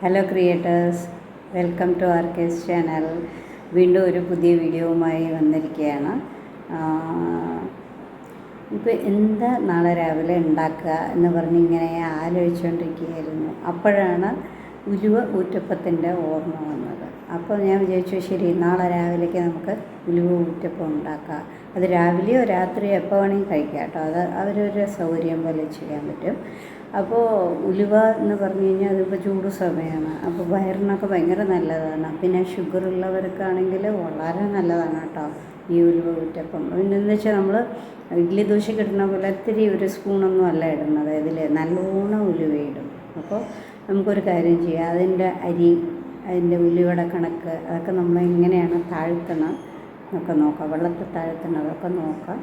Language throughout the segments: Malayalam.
Hello creators, welcome to Arkays channel. വീണ്ടും ഒരു പുതിയ വീഡിയോവുമായി വന്നിരിക്കുകയാണ്. ഇപ്പോൾ എന്താ നാളെ രാവിലെ ഉണ്ടാക്കുക എന്ന് പറഞ്ഞ് ഇങ്ങനെ ആലോചിച്ചുകൊണ്ടിരിക്കുകയായിരുന്നു. അപ്പോഴാണ് ഉലുവ ഊറ്റപ്പത്തിൻ്റെ ഓർമ്മ വന്നത്. അപ്പോൾ ഞാൻ വിചാരിച്ചു, ശരി, നാളെ രാവിലേക്ക് നമുക്ക് ഉലുവ ഊറ്റപ്പം ഉണ്ടാക്കാം. അത് രാവിലെയോ രാത്രിയോ എപ്പോൾ വേണമെങ്കിൽ കഴിക്കാം കേട്ടോ. അത് അവരൊരു സൗകര്യം പോലെ ചെയ്യാൻ പറ്റും. അപ്പോൾ ഉലുവ എന്ന് പറഞ്ഞു കഴിഞ്ഞാൽ അതിപ്പോൾ ചൂട് സമയമാണ്. അപ്പോൾ വയറിനൊക്കെ ഭയങ്കര നല്ലതാണ്. പിന്നെ ഷുഗറുള്ളവർക്കാണെങ്കിൽ വളരെ നല്ലതാണ് കേട്ടോ ഈ ഉലുവ ഊറ്റപ്പം. പിന്നെന്ന് വെച്ചാൽ നമ്മൾ ഇഡ്ഡലി ദോശയ്ക്ക് ഇടുന്ന പോലെ ഇത്തിരി ഒരു സ്പൂണൊന്നും അല്ല ഇടുന്നത്, ഇതിൽ നല്ലോണം ഉലുവ ഇടും. അപ്പോൾ നമുക്കൊരു കാര്യം ചെയ്യാം, അതിൻ്റെ ഉലുവയുടെ കണക്ക് അതൊക്കെ നമ്മൾ എങ്ങനെയാണ് താഴ്ത്തണം എന്നൊക്കെ നോക്കാം. വെള്ളത്തിൽ താഴ്ത്തണം അതൊക്കെ നോക്കാം.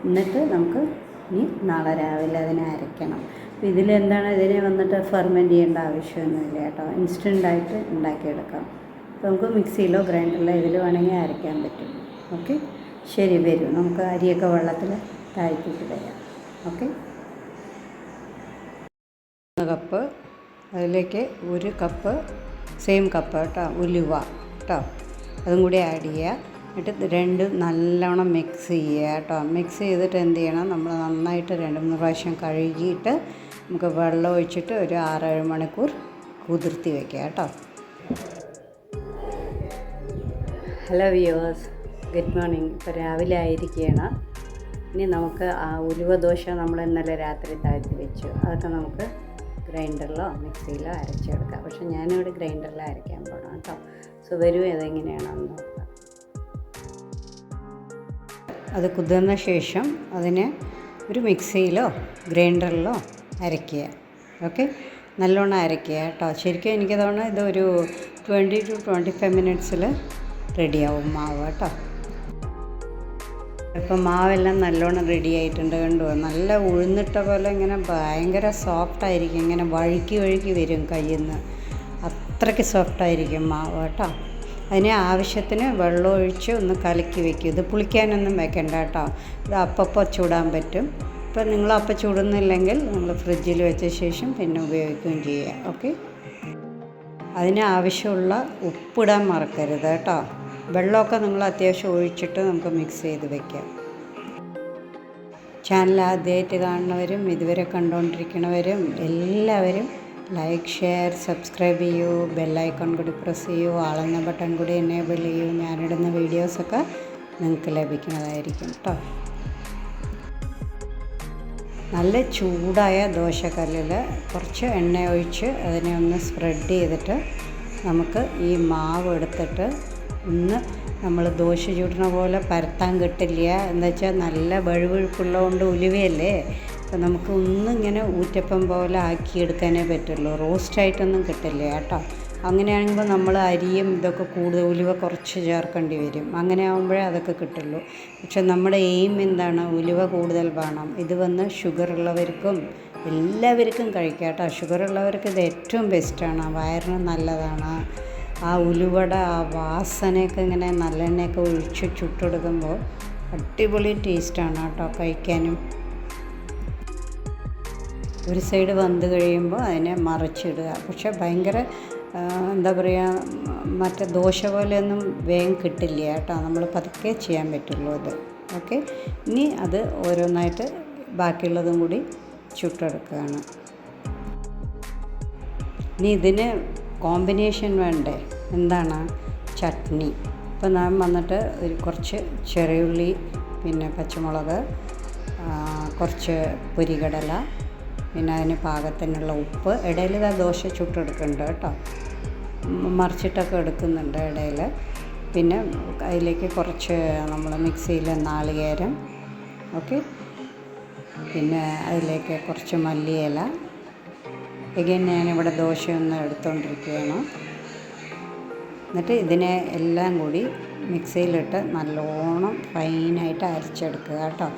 എന്നിട്ട് നമുക്ക് ഇനി നാളെ രാവിലെ അതിനെ അരയ്ക്കണം. അപ്പോൾ ഇതിലെന്താണ്, ഇതിനെ വന്നിട്ട് ഫെർമെൻറ്റ് ചെയ്യേണ്ട ആവശ്യമൊന്നുമില്ല കേട്ടോ. ഇൻസ്റ്റൻ്റായിട്ട് ഉണ്ടാക്കിയെടുക്കാം. അപ്പോൾ നമുക്ക് മിക്സിയിലോ ഗ്രൈൻഡറിലോ ഇതിൽ വേണമെങ്കിൽ അരയ്ക്കാൻ പറ്റും. ഓക്കെ, ശരി, വരും. നമുക്ക് അരിയൊക്കെ വെള്ളത്തിൽ താഴ്ത്തിയിട്ട് തരാം. ഓക്കെ, കപ്പ്, അതിലേക്ക് 1 കപ്പ് സെയിം കപ്പ് കേട്ടോ ഉലുവ കേട്ടോ, അതും കൂടി ആഡ് ചെയ്യുക. എന്നിട്ട് രണ്ടും നല്ലോണം മിക്സ് ചെയ്യുക കേട്ടോ. മിക്സ് ചെയ്തിട്ട് എന്ത് ചെയ്യണം, നമ്മൾ നന്നായിട്ട് 2-3 പ്രാവശ്യം കഴുകിയിട്ട് നമുക്ക് വെള്ളം ഒഴിച്ചിട്ട് ഒരു 6-7 മണിക്കൂർ കുതിർത്തി വയ്ക്കുക കേട്ടോ. Hello viewers, good morning. ഇപ്പോൾ രാവിലെ ആയിരിക്കുകയാണ്. ഇനി നമുക്ക് ആ ഉലുവ ദോശ നമ്മൾ ഇന്നലെ രാത്രി താഴ്ത്തി വെച്ചു. അതൊക്കെ നമുക്ക് ഗ്രൈൻഡറിലോ മിക്സിയിലോ അരച്ചെടുക്കാം. പക്ഷേ ഞാനിവിടെ ഗ്രൈൻഡറിൽ അരയ്ക്കാൻ പോകണം കേട്ടോ. സോ വരൂ, അതെങ്ങനെയാണെന്ന് നോക്കാം. അത് കുതിർന്ന ശേഷം അതിനെ ഒരു മിക്സിയിലോ ഗ്രൈൻഡറിലോ അരയ്ക്കുക. ഓക്കെ, നല്ലോണം അരയ്ക്കുക കേട്ടോ. ശരിക്കും എനിക്ക് തോന്നുന്നു ഇതൊരു 20 to 25 മിനിറ്റ്സിൽ റെഡിയാവും മാവ് കേട്ടോ. ഇപ്പം മാവെല്ലാം നല്ലോണം റെഡി ആയിട്ടുണ്ട്. കണ്ടോ, നല്ല ഉഴുന്നിട്ട പോലെ ഇങ്ങനെ ഭയങ്കര സോഫ്റ്റായിരിക്കും. ഇങ്ങനെ വഴുക്കി വരും കയ്യിൽ നിന്ന്. അത്രയ്ക്ക് സോഫ്റ്റായിരിക്കും മാവ് കേട്ടോ. അതിന് ആവശ്യത്തിന് വെള്ളം ഒഴിച്ച് ഒന്ന് കലക്കി വെക്കും. ഇത് പുളിക്കാനൊന്നും വെക്കണ്ട കേട്ടോ. ഇത് അപ്പോൾ ചൂടാൻ പറ്റും. ഇപ്പം നിങ്ങൾ അപ്പം ചൂടുന്നില്ലെങ്കിൽ നിങ്ങൾ ഫ്രിഡ്ജിൽ വെച്ച ശേഷം പിന്നെ ഉപയോഗിക്കുകയും ചെയ്യുക. ഓക്കെ, അതിന് ആവശ്യമുള്ള ഉപ്പിടാൻ മറക്കരുത് കേട്ടോ. വെള്ളമൊക്കെ നിങ്ങൾ അത്യാവശ്യം ഒഴിച്ചിട്ട് നമുക്ക് മിക്സ് ചെയ്ത് വെക്കാം. ചാനൽ ആദ്യമായിട്ട് കാണുന്നവരും ഇതുവരെ കണ്ടുകൊണ്ടിരിക്കുന്നവരും എല്ലാവരും ലൈക്ക്, ഷെയർ, സബ്സ്ക്രൈബ് ചെയ്യൂ. ബെല്ലൈക്കൺ കൂടി പ്രസ് ചെയ്യൂ. ആളെന്ന ബട്ടൺ കൂടി എനേബിൾ ചെയ്യൂ. ഞാനിടുന്ന വീഡിയോസൊക്കെ നിങ്ങൾക്ക് ലഭിക്കുന്നതായിരിക്കും കേട്ടോ. നല്ല ചൂടായ ദോശക്കല്ലിൽ കുറച്ച് എണ്ണ ഒഴിച്ച് അതിനെ ഒന്ന് സ്പ്രെഡ് ചെയ്തിട്ട് നമുക്ക് ഈ മാവ് എടുത്തിട്ട് ഒന്ന് നമ്മൾ ദോശ ചുടുന്ന പോലെ പരത്താൻ കിട്ടില്ല. എന്താ വെച്ചാൽ നല്ല വഴുവഴുപ്പുള്ളതുകൊണ്ട് ഉലുവയല്ലേ. അപ്പോൾ നമുക്ക് ഒന്നിങ്ങനെ ഊറ്റപ്പം പോലെ ആക്കിയെടുക്കാനേ പറ്റുള്ളൂ. റോസ്റ്റായിട്ടൊന്നും കിട്ടില്ല കേട്ടോ. അങ്ങനെയാകുമ്പോൾ നമ്മൾ അരിയും ഇതൊക്കെ കൂടുതൽ ഉലുവ കുറച്ച് ചേർക്കേണ്ടി വരും. അങ്ങനെ ആകുമ്പോഴേ അതൊക്കെ കിട്ടുള്ളൂ. പക്ഷെ നമ്മുടെ എയിം എന്താണ്, ഉലുവ കൂടുതൽ വേണം. ഇത് വന്ന് ഷുഗറുള്ളവർക്കും എല്ലാവർക്കും കഴിക്കാം കേട്ടോ. ഷുഗറുള്ളവർക്ക് ഇത് ഏറ്റവും ബെസ്റ്റാണ്, വയറിന് നല്ലതാണ്. ആ ഉലുവയുടെ ആ വാസനയൊക്കെ ഇങ്ങനെ നല്ലെണ്ണയൊക്കെ ഒഴിച്ച് ചുട്ടെടുക്കുമ്പോൾ അടിപൊളി ടേസ്റ്റാണ് കേട്ടോ കഴിക്കാനും. ഒരു സൈഡ് വെന്ത് കഴിയുമ്പോൾ അതിനെ മറിച്ചിടുക. പക്ഷെ ഭയങ്കര എന്താ പറയുക, മറ്റേ ദോശ പോലെയൊന്നും വേഗം കിട്ടില്ല കേട്ടോ. നമ്മൾ പതുക്കെ ചെയ്യാൻ പറ്റുള്ളൂ ഇത്. ഓക്കെ, ഇനി അത് ഓരോന്നായിട്ട് ബാക്കിയുള്ളതും കൂടി ചുട്ടെടുക്കുകയാണ്. ഇനി ഇതിന് കോമ്പിനേഷൻ വേണ്ടേ, എന്താണ്, ചട്നി. ഇപ്പം ഞാൻ വന്നിട്ട് കുറച്ച് ചെറിയുള്ളി, പിന്നെ പച്ചമുളക്, കുറച്ച് പൊരികടല, പിന്നെ അതിന് പാകത്തിനുള്ള ഉപ്പ്. ഇടയിൽ ഇതാ ദോശ ചുട്ടെടുക്കുന്നുണ്ട് കേട്ടോ, മറിച്ചിട്ടൊക്കെ എടുക്കുന്നുണ്ട് ഇടയിൽ. പിന്നെ അതിലേക്ക് കുറച്ച് നമ്മൾ മിക്സിയിൽ നാളികേരം. ഓക്കെ, പിന്നെ അതിലേക്ക് കുറച്ച് മല്ലിയില. എഗെയിൻ ഞാനിവിടെ ദോശയൊന്ന് എടുത്തുകൊണ്ടിരിക്കുകയാണ്. എന്നിട്ട് ഇതിനെ എല്ലാം കൂടി മിക്സിയിലിട്ട് നല്ലോണം ഫൈനായിട്ട് അരച്ചെടുക്കുക കേട്ടോ.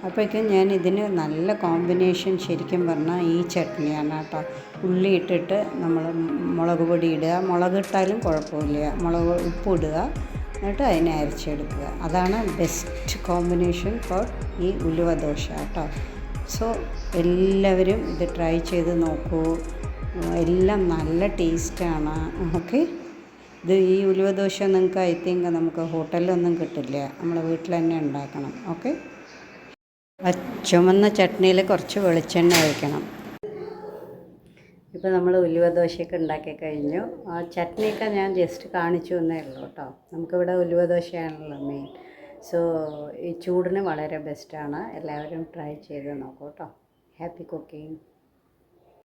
അപ്പോഴേക്കും ഞാൻ ഇതിന് നല്ല കോമ്പിനേഷൻ ശരിക്കും പറഞ്ഞാൽ ഈ ചട്നിയാണ് കേട്ടോ. ഉള്ളി ഇട്ടിട്ട് നമ്മൾ മുളക് പൊടി ഇടുക, മുളക് ഇട്ടാലും കുഴപ്പമില്ല, ഉപ്പിടുക, എന്നിട്ട് അതിനെ അരച്ചെടുക്കുക. അതാണ് ബെസ്റ്റ് കോമ്പിനേഷൻ ഫോർ ഈ ഉലുവ ദോശ കേട്ടോ. സോ എല്ലാവരും ഇത് ട്രൈ ചെയ്ത് നോക്കൂ. എല്ലാം നല്ല ടേസ്റ്റാണ്. ഓക്കെ, ഇത് ഈ ഉലുവ ദോശ നിങ്ങൾക്ക് ഐ തിങ്ക് നമുക്ക് ഹോട്ടലിലൊന്നും കിട്ടില്ല, നമ്മൾ വീട്ടിൽ തന്നെ ഉണ്ടാക്കണം. ഓക്കെ, ചുമന്ന ചട്നിയിൽ കുറച്ച് വെളിച്ചെണ്ണ ഒഴിക്കണം. ഇപ്പോൾ നമ്മൾ ഉലുവ ദോശയൊക്കെ ഉണ്ടാക്കി കഴിഞ്ഞു. ആ ചട്നിയൊക്കെ ഞാൻ ജസ്റ്റ് കാണിച്ചു എന്നേ ഉള്ളൂ കേട്ടോ. നമുക്കിവിടെ ഉലുവ ദോശയാണല്ലോ മെയിൻ. സോ ഈ ചൂടിന് വളരെ ബെസ്റ്റാണ്. എല്ലാവരും ട്രൈ ചെയ്ത് നോക്കൂ കേട്ടോ. Happy cooking.